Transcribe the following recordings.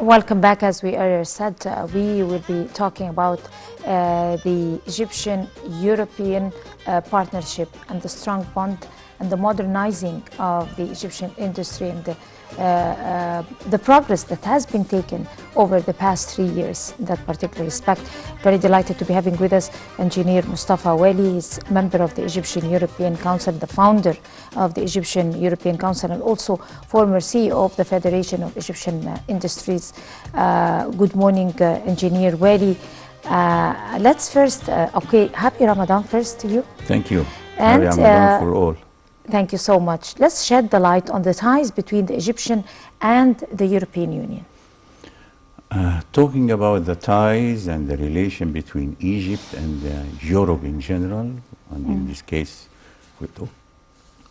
Welcome back. As we earlier said, we will be talking about the Egyptian-European partnership and the strong bond and the modernizing of the Egyptian industry and the progress that has been taken over the past 3 years in that particular respect. Very delighted to be having with us Engineer Mustafa Wali. He's member of the Egyptian-European Council, the founder of the Egyptian-European Council, and also former CEO of the Federation of Egyptian Industries. Good morning, Engineer Wali. Let's first, happy Ramadan first to you. Thank you. And, happy Ramadan for all. Thank you so much. Let's shed the light on the ties between the Egyptian and the European Union. Talking about the ties and the relation between Egypt and Europe in general, and in this case,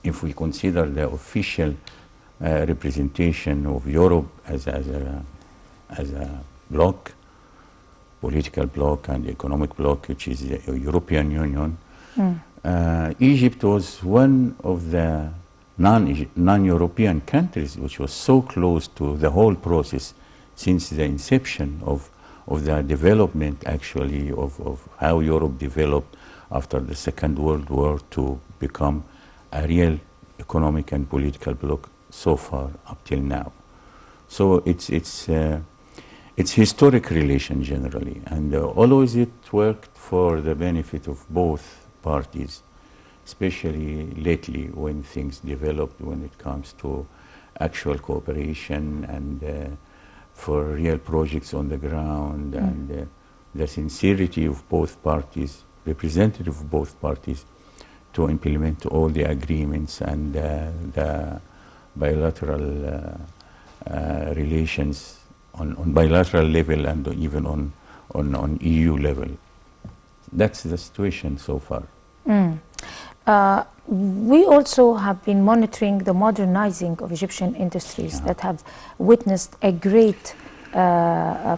if we consider the official representation of Europe as a bloc, political bloc and economic bloc, which is the European Union, Egypt was one of the non-European countries which was so close to the whole process since the inception of the development, actually, of how Europe developed after the Second World War to become a real economic and political bloc so far up till now. So it's historic relation generally, and always it worked for the benefit of both parties, especially lately when things developed when it comes to actual cooperation and for real projects on the ground, and the sincerity of both parties, representative of both parties, to implement all the agreements and the bilateral relations on bilateral level and even on EU level. That's the situation so far. We also have been monitoring the modernizing of Egyptian industries that have witnessed a great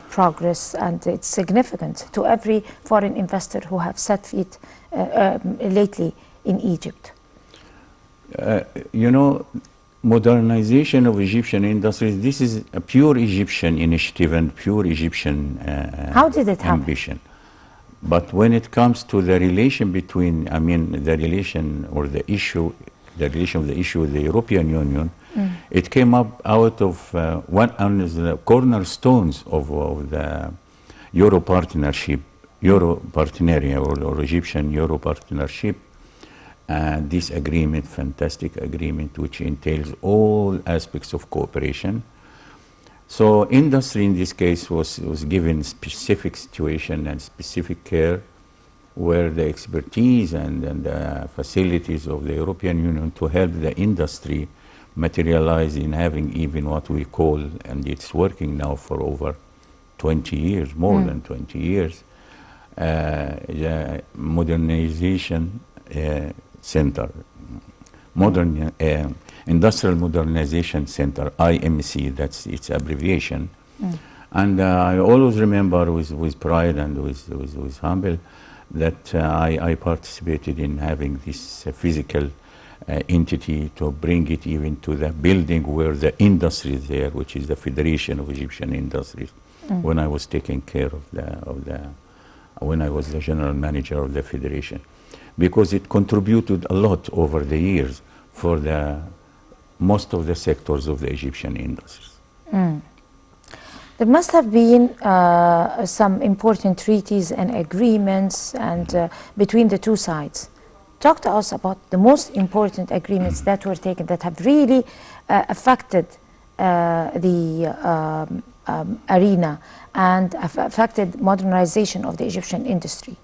progress, and it's significant to every foreign investor who have set feet lately in Egypt. You know, modernization of Egyptian industries, this is a pure Egyptian initiative and pure Egyptian How did it happen? ambition. But when it comes to the relation between, the relation of the issue with the European Union, it came up out of one of the cornerstones of the Euro partnership, or Egyptian-Euro partnership, and this agreement, fantastic agreement, which entails all aspects of cooperation. So industry in this case was given specific situation and specific care, where the expertise and the facilities of the European Union to help the industry materialize in having even what we call, and it's working now for over 20 years, more than 20 years, the Modernization Center, Industrial Modernization Center, IMC, that's its abbreviation. And I always remember with pride and with humble that I participated in having this physical entity to bring it even to the building where the industry is there, which is the Federation of Egyptian Industries, when I was taking care of when I was the general manager of the Federation, because it contributed a lot over the years for most of the sectors of the Egyptian industries. There must have been some important treaties and agreements and between the two sides. Talk to us about the most important agreements that were taken that have really affected the arena and affected modernization of the Egyptian industry.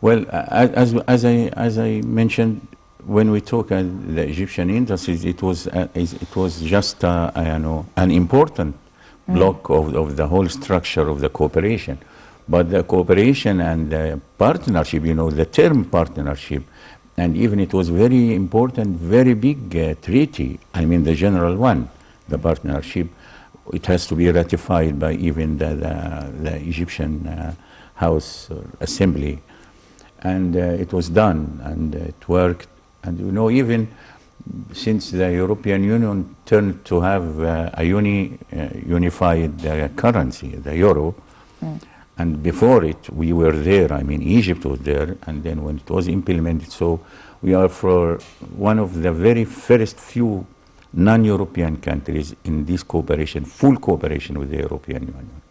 Well, as I mentioned, when we talk at the Egyptian industries, it was just an important block of the whole structure of the cooperation. But the cooperation and the partnership, the term partnership, and even it was very important, very big treaty, the general one, the partnership, it has to be ratified by even the Egyptian House Assembly. And it was done, and it worked. And even since the European Union turned to have a unified currency, the euro, and before it we were there, I mean Egypt was there, and then when it was implemented, so we are for one of the very first few non-European countries in this cooperation, full cooperation with the European Union.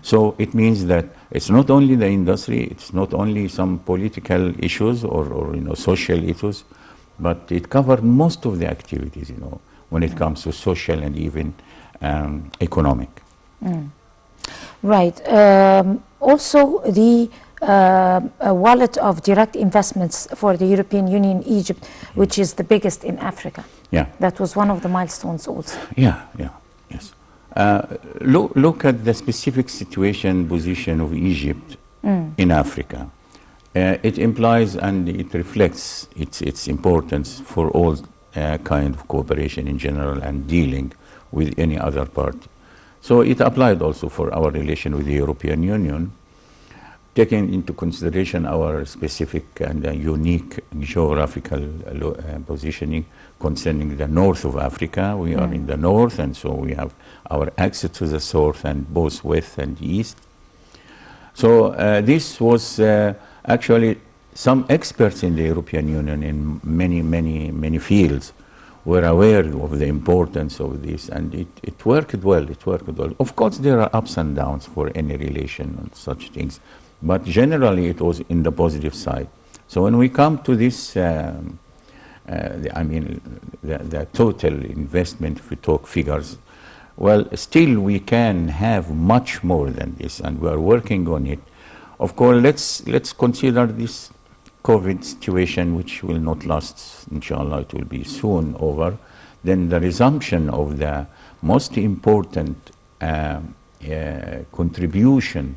So it means that it's not only the industry, it's not only some political issues or social issues, but it covered most of the activities, when it comes to social and even economic. Right. Also, the wallet of direct investments for the European Union, Egypt, which is the biggest in Africa. Yeah. That was one of the milestones also. Yeah, yes. Look at the specific situation, position of Egypt in Africa. It implies and it reflects its importance for all kind of cooperation in general and dealing with any other party. So it applied also for our relation with the European Union, taking into consideration our specific and unique geographical positioning concerning the north of Africa. We are in the north, and so we have our access to the south and both west and east. So this was actually some experts in the European Union in many fields were aware of the importance of this, and it worked well. Of course, there are ups and downs for any relation and such things, but generally it was in the positive side. So when we come to this, the total investment, if we talk figures, well, still we can have much more than this, and we are working on it. Of course, let's consider this COVID situation, which will not last, inshallah, it will be soon over. Then the resumption of the most important contribution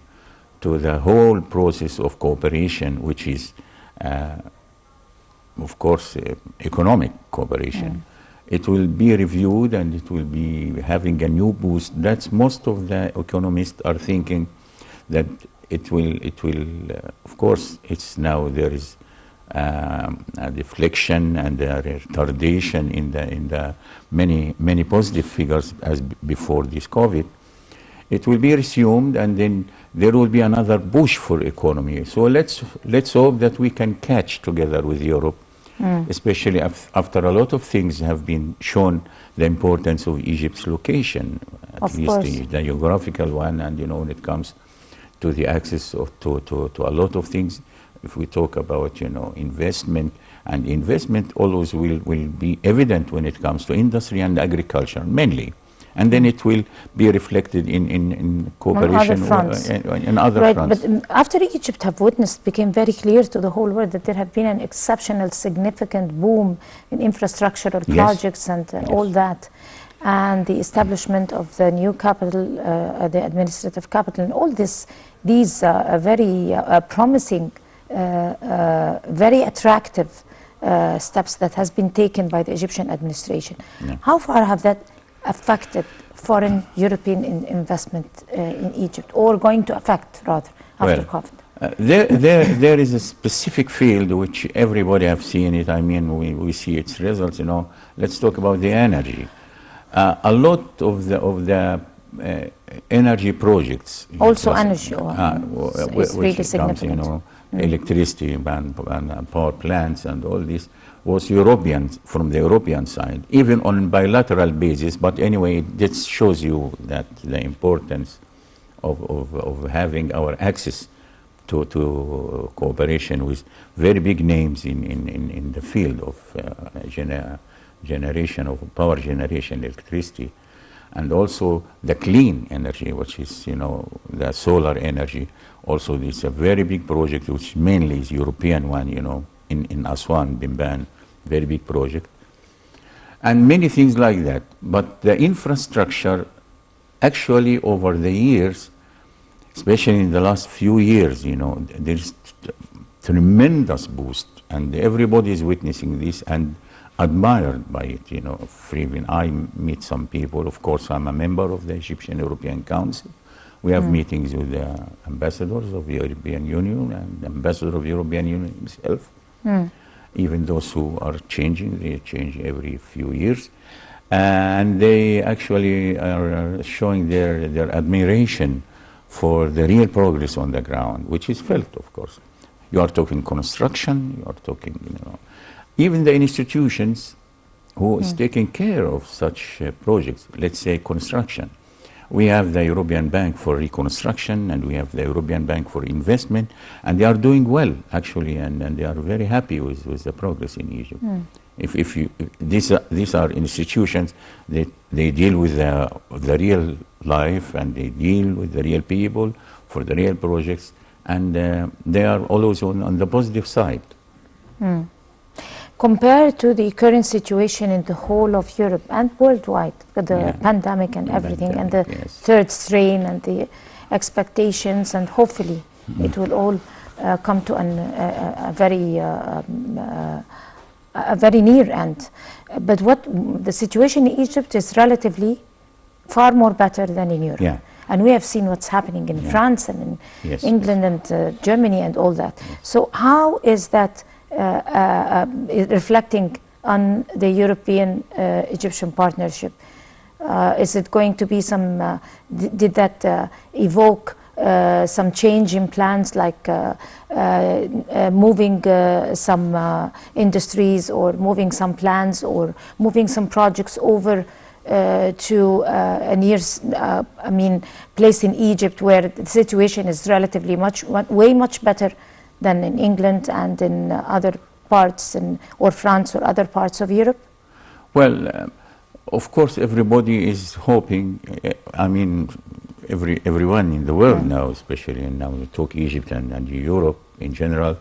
to the whole process of cooperation, which is, of course, economic cooperation. It will be reviewed and it will be having a new boost. That's most of the economists are thinking that it will. Of course, it's now there is a deflection and a retardation in the many positive figures as before this COVID. It will be resumed, and then there will be another push for economy. So let's hope that we can catch together with Europe, especially after a lot of things have been shown the importance of Egypt's location, at least the geographical one, and when it comes to the access to a lot of things. If we talk about investment, and investment always will be evident when it comes to industry and agriculture mainly, and then it will be reflected in cooperation in other fronts. But after Egypt have witnessed, became very clear to the whole world that there have been an exceptional, significant boom in infrastructural projects and all that, and the establishment of the new capital, the administrative capital, and all these very promising, very attractive steps that has been taken by the Egyptian administration. How far have that affected foreign European investment in Egypt, or going to affect rather after COVID? There is a specific field which everybody have seen it. I mean, we see its results. Let's talk about the energy. A lot of the energy projects. Also energy is really significant. Electricity and power plants and all this was European, from the European side, even on bilateral basis. But anyway, this shows you that the importance of having our access to cooperation with very big names in the field of generation of power generation, electricity, and also the clean energy, which is the solar energy. Also, it's a very big project, which mainly is European one, in Aswan, Bimban, very big project, and many things like that. But the infrastructure, actually, over the years, especially in the last few years, there's tremendous boost, and everybody is witnessing this and admired by it. Even I meet some people. Of course, I'm a member of the Egyptian European Council. We have meetings with the ambassadors of the European Union and the ambassador of the European Union himself. even those who are changing, they change every few years. And they actually are showing their admiration for the real progress on the ground, which is felt, of course. You are talking construction, you are talking, even the institutions who is taking care of such projects, let's say construction. We have the European Bank for Reconstruction, and we have the European Bank for Investment, and they are doing well, actually, and they are very happy with the progress in Egypt. These are institutions that they deal with the real life, and they deal with the real people for the real projects, and they are always on the positive side. Compared to the current situation in the whole of Europe and worldwide, with the pandemic and everything, and the third strain and the expectations, and hopefully it will all come to a very near end. But the situation in Egypt is relatively far more better than in Europe. Yeah. And we have seen what's happening in France and in England and Germany and all that. So how is that reflecting on the European-Egyptian partnership? Is it going to be some, did that evoke some change in plans, like moving some industries, or moving some plans, or moving some projects over to a near, place in Egypt where the situation is relatively way much better than in England and in other parts, or France or other parts of Europe? Well, of course, everybody is hoping. Everyone in the world now, especially now we talk Egypt and Europe in general,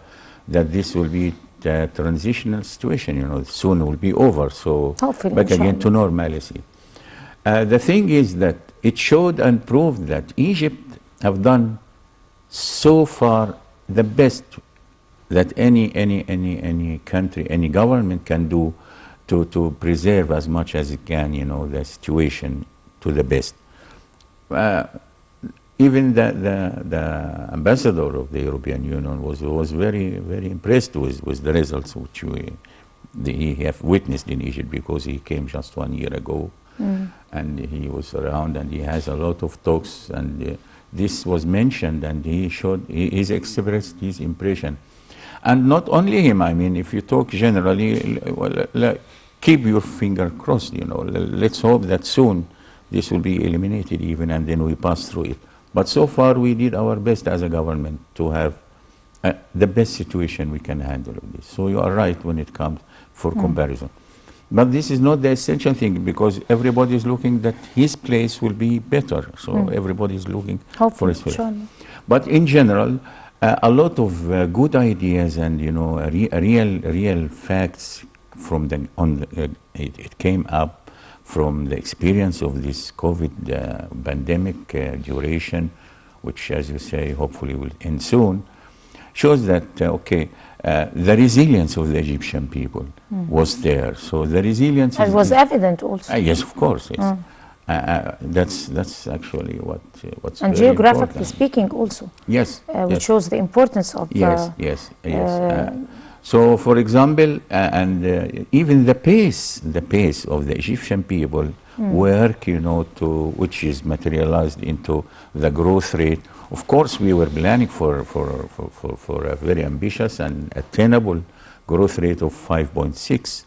that this will be the transitional situation. Soon it will be over. So hopefully, back again to normalcy. The thing is that it showed and proved that Egypt have done so far the best that any country, any government can do to preserve as much as it can, the situation to the best. Even the ambassador of the European Union was very, very impressed with the results which he have witnessed in Egypt, because he came just 1 year ago, and he was around, and he has a lot of talks, and this was mentioned, and he expressed his impression. And not only him, if you talk generally, keep your finger crossed, let's hope that soon this will be eliminated even, and then we pass through it. But so far we did our best as a government to have the best situation we can handle of this. So you are right when it comes for comparison. But this is not the essential thing, because everybody is looking that his place will be better. So everybody is looking for his place. Sure. But in general, a lot of good ideas and real facts from it came up from the experience of this COVID pandemic duration, which, as you say, hopefully will end soon, shows that the resilience of the Egyptian people was there. So the resilience was evident also. Yes, of course. Yes. That's actually what's and very geographically important. speaking also. Yes. Which shows the importance of. Yes. So, for example, even the pace of the Egyptian people work, which is materialized into the growth rate. Of course, we were planning for a very ambitious and attainable growth rate of 5.6.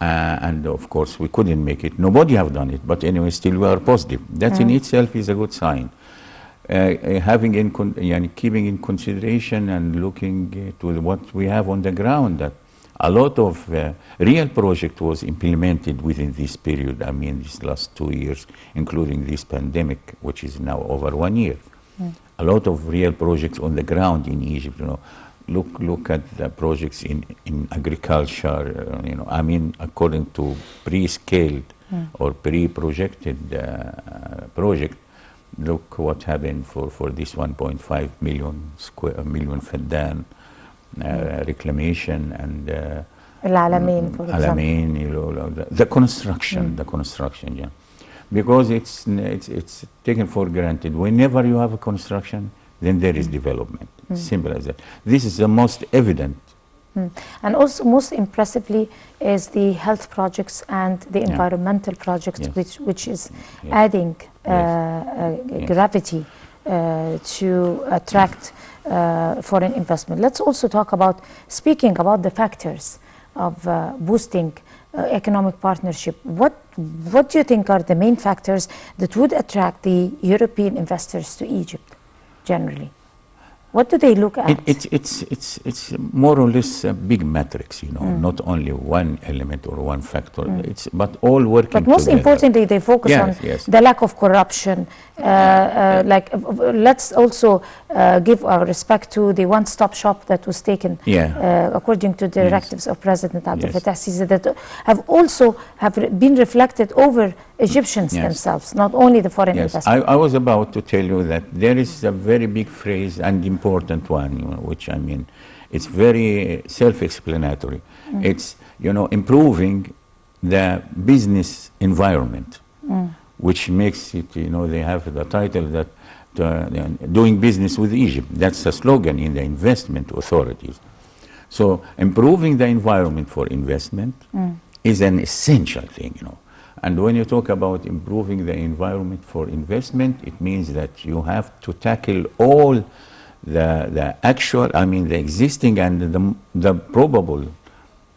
And of course, we couldn't make it. Nobody have done it. But anyway, still we are positive. That in itself is a good sign. Keeping in consideration and looking to what we have on the ground, that a lot of real project was implemented within this period. These last 2 years, including this pandemic, which is now over 1 year. A lot of real projects on the ground in Egypt. Look at the projects in agriculture. According to pre-scaled or pre-projected project. Look what happened for this 1.5 million faddan reclamation and Al-Alamein, for example. The construction, yeah. Because it's taken for granted. Whenever you have a construction, then there is development. Simple as that. This is the most evident And also, most impressively, is the health projects and the environmental projects, Yes. which is Yes. adding Yes. gravity to attract foreign investment. Let's also talk about, speaking about the factors of boosting economic partnership. What do you think are the main factors that would attract the European investors to Egypt generally? What do they look at? It's more or less a big matrix, not only one element or one factor. But all working But most together. importantly, they focus on the lack of corruption. Let's also give our respect to the one-stop shop that was taken according to the directives of President Abdel Fattah Sisi, that have been reflected over Egyptians themselves, not only the foreign investors. I was about to tell you that there is a very big phrase and important one, which I mean, it's very self-explanatory. It's, improving the business environment, which makes it, they have the title that doing business with Egypt. That's a slogan in the investment authorities. So improving the environment for investment is an essential thing, And when you talk about improving the environment for investment, it means that you have to tackle all the actual, the existing and the probable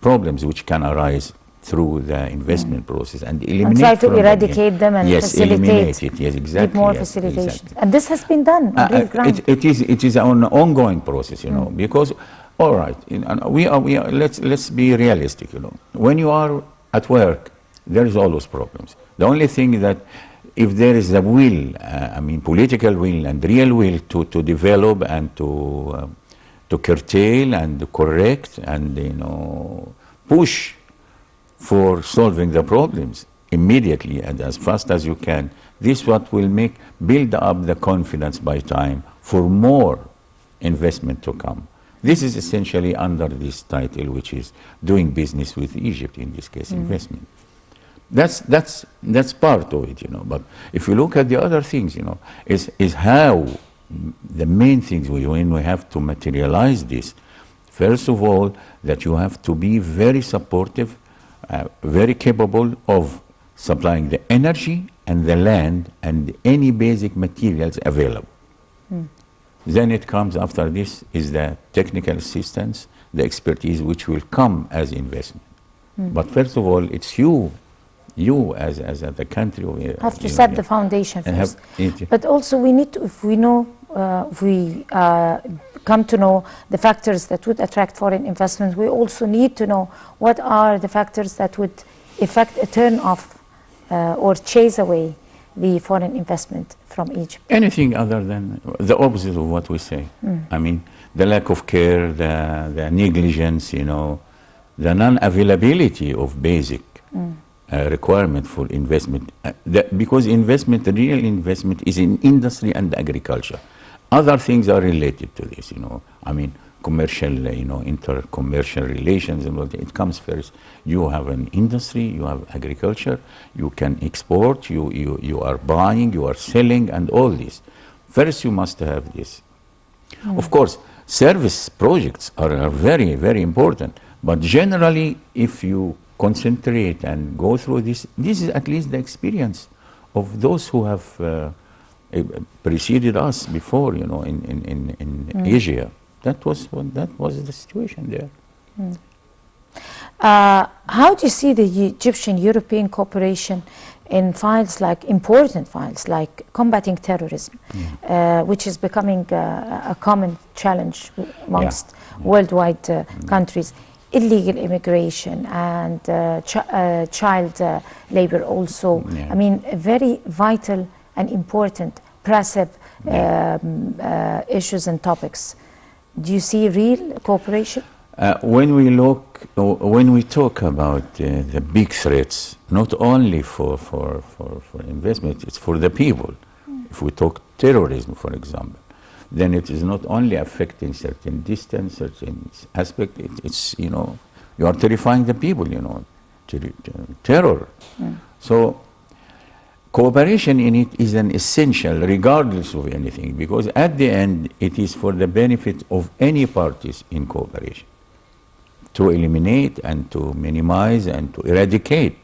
problems which can arise through the investment process and eliminate and try to eradicate them and facilitate it. Yes, exactly. More facilitation. Exactly. And this has been done on real ground. It is an ongoing process, because, all right, we are let's be realistic, When you are at work, there is always problems. The only thing that if there is a will, political will and real will to develop and to curtail and correct and push for solving the problems immediately and as fast as you can, this what will build up the confidence by time for more investment to come. This is essentially under this title, which is doing business with Egypt, in this case, investment. That's part of it, But if you look at the other things, is how the main things when we have to materialize this. First of all, that you have to be very supportive, very capable of supplying the energy and the land and any basic materials available. Then it comes after this is the technical assistance, the expertise which will come as investment. But first of all, it's you as the country have to set the foundation first. But also we need to, if we come to know the factors that would attract foreign investment, we also need to know what are the factors that would effect a turn off or chase away the foreign investment from Egypt. Anything other than the opposite of what we say. The lack of care, the negligence, the non-availability of basic requirement for investment. Because real investment is in industry and agriculture. Other things are related to this, commercial, inter-commercial relations and all that. It comes first. You have an industry, you have agriculture, you can export, you are buying, you are selling, and all this. First, you must have this. Of course, service projects are very, very important. But generally, if you concentrate and go through this is at least the experience of those who have preceded us before, in Asia. That was the situation there. How do you see the Egyptian-European cooperation in important files like combating terrorism, which is becoming a common challenge amongst worldwide countries? Illegal immigration and child labor also. Very vital and important, pressing issues and topics. Do you see real cooperation? When we talk about the big threats, not only for investment, it's for the people. If we talk terrorism, for example, then it is not only affecting certain distance, certain aspect. It's you are terrifying the people. Terror. So cooperation in it is an essential, regardless of anything, because at the end it is for the benefit of any parties in cooperation. to eliminate and to minimize and to eradicate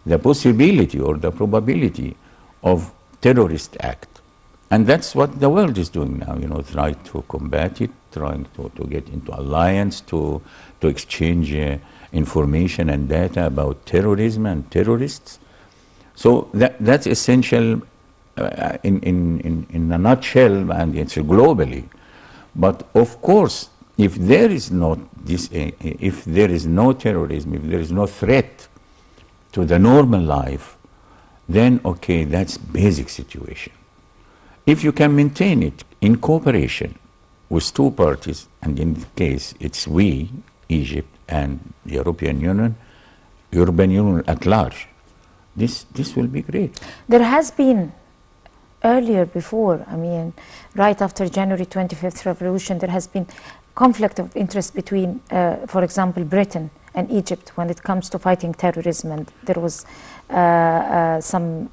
the possibility or the probability of terrorist act. And that's what the world is doing now, you know, trying to combat it, trying to get into alliance, to exchange information and data about terrorism and terrorists. So that's essential in a nutshell, and it's globally. But of course, if there is not this, if there is no terrorism, if there is no threat to the normal life, then okay, that's basic situation. If you can maintain it in cooperation with two parties, and in this case it's we, Egypt and the European Union at large, this will be great. There has been earlier before, I mean, right after January 25th revolution, there has been conflict of interest between, for example, Britain and Egypt when it comes to fighting terrorism, and there was some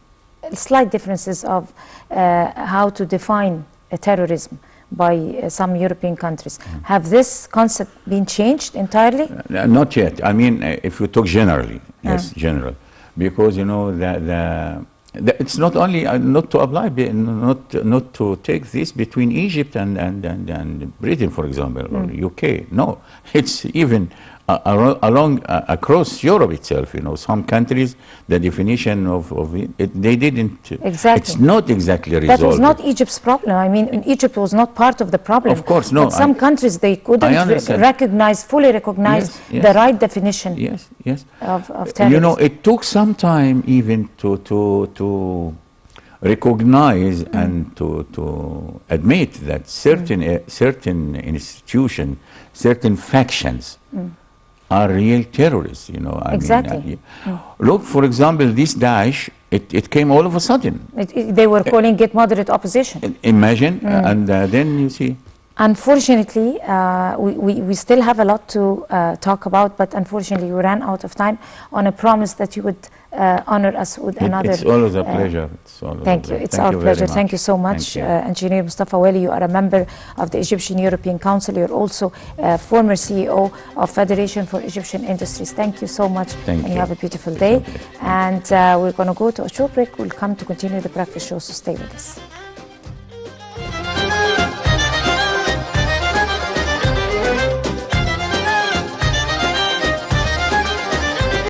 slight differences of how to define terrorism by some European countries. Have this concept been changed entirely? Not yet. I mean, if you talk generally, yes, general, because you know it's not only not to apply, not to take this between Egypt and Britain, for example, or UK. No, it's even across Europe itself. You know, some countries, the definition of it, they didn't. Exactly. It's not exactly resolved. That was not Egypt's problem. I mean, Egypt was not part of the problem. Of course, no. But some countries, they couldn't fully recognize the right definition of terrorism. You know, it took some time even to recognize and to admit that certain institutions, certain factions are real terrorists, you know. I mean, look, for example, this Daesh, it came all of a sudden. They were calling it moderate opposition. Imagine, and then you see. Unfortunately, we still have a lot to talk about, but unfortunately we ran out of time on a promise that you would honor us with another. It's always a pleasure. Thank you. It's our pleasure. Thank you so much, Engineer Mustafa Wali. You are a member of the Egyptian European Council. You're also former CEO of Federation for Egyptian Industries. Thank you so much. And you have a beautiful day. And we're going to go to a short break. We'll come to continue the breakfast show, so stay with us.